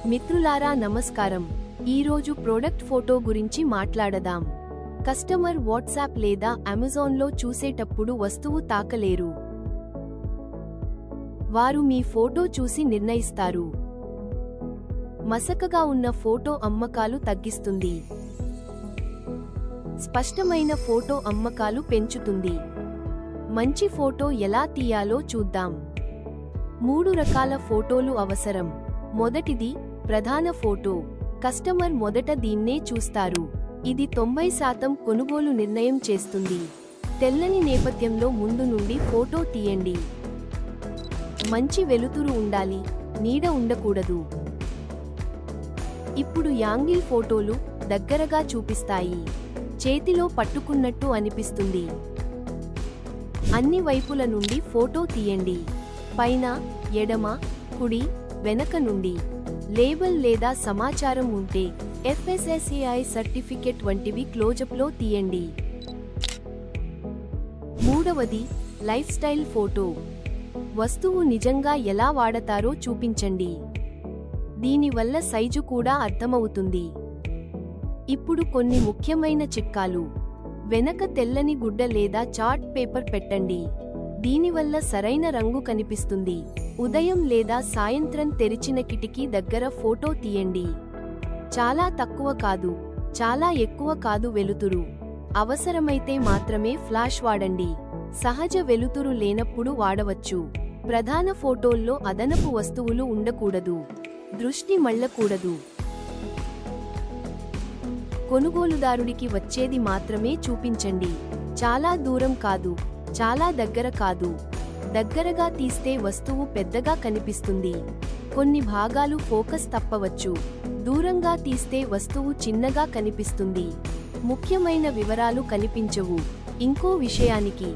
మిత్రులారా నమస్కారం. ఈరోజు ప్రోడక్ట్ ఫోటో గురించి మాట్లాడదాం. కస్టమర్ వాట్సాప్ లేదా అమెజాన్లో చూసేటప్పుడు వస్తువు తాకలేరు. వారు మీ ఫోటో చూసి నిర్ణయిస్తారు. మసకగా ఉన్న ఫోటో అమ్మకాలు తగ్గిస్తుంది. స్పష్టమైన ఫోటో అమ్మకాలు పెంచుతుంది. మంచి ఫోటో ఎలా తీయాలో చూద్దాం. 3 రకాల ఫోటోలు అవసరం. మొదటిది ప్రధాన ఫోటో. కస్టమర్ మొదట దీన్నే చూస్తారు. ఇది 90% కొనుగోలు నిర్ణయం చేస్తుంది. తెల్లని నేపథ్యంలో ముందు నుండి ఫోటో తీయండి. మంచి వెలుతురు ఉండాలి, నీడ ఉండకూడదు. ఇప్పుడు యాంగిల్ ఫోటోలు దగ్గరగా చూపిస్తాయి. చేతిలో పట్టుకున్నట్టు అనిపిస్తుంది. అన్ని వైపుల నుండి ఫోటో తీయండి. పైన, ఎడమ, కుడి, వెనక నుండి. లేబుల్ లేదా సమాచారం ఉంటే FSSAI సర్టిఫికెట్ వంటివి క్లోజప్లో తీయండి. మూడవది లైఫ్ స్టైల్ ఫోటో. వస్తువు నిజంగా ఎలా వాడతారో చూపించండి. దీనివల్ల సైజు కూడా అర్థమవుతుంది. ఇప్పుడు కొన్ని ముఖ్యమైన చిట్కాలు. వెనక తెల్లని గుడ్డ లేదా చార్ట్ పేపర్ పెట్టండి. దీనివల్ల సరైన రంగు కనిపిస్తుంది. ఉదయం లేదా సాయంత్రం తెరిచిన కిటికీ దగ్గర ఫోటో తీయండి. చాలా తక్కువ కాదు, చాలా ఎక్కువ కాదు వెలుతురు. అవసరమైతే మాత్రమే ఫ్లాష్ వాడండి. సహజ వెలుతురు లేనప్పుడు వాడవచ్చు. ప్రధాన ఫోటోల్లో అదనపు వస్తువులు ఉండకూడదు. దృష్టి మళ్ళకూడదు. కొనుగోలుదారుడికి వచ్చేది మాత్రమే చూపించండి. చాలా దూరం కాదు, చాలా దగ్గర కాదు. దగ్గరగా తీస్తే వస్తువు పెద్దగా కనిపిస్తుంది. కొన్ని భాగాలు ఫోకస్ తప్పవచ్చు. దూరంగా తీస్తే వస్తువు చిన్నగా కనిపిస్తుంది. ముఖ్యమైన వివరాలు కనిపించవు. ఇంకో విషయానికి,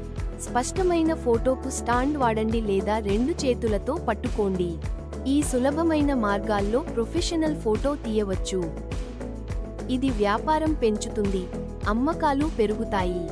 స్పష్టమైన ఫోటోకు స్టాండ్ వాడండి లేదా 2 చేతులతో పట్టుకోండి. ఈ సులభమైన మార్గాల్లో ప్రొఫెషనల్ ఫోటో తీయవచ్చు. ఇది వ్యాపారం పెంచుతుంది, అమ్మకాలు పెరుగుతాయి.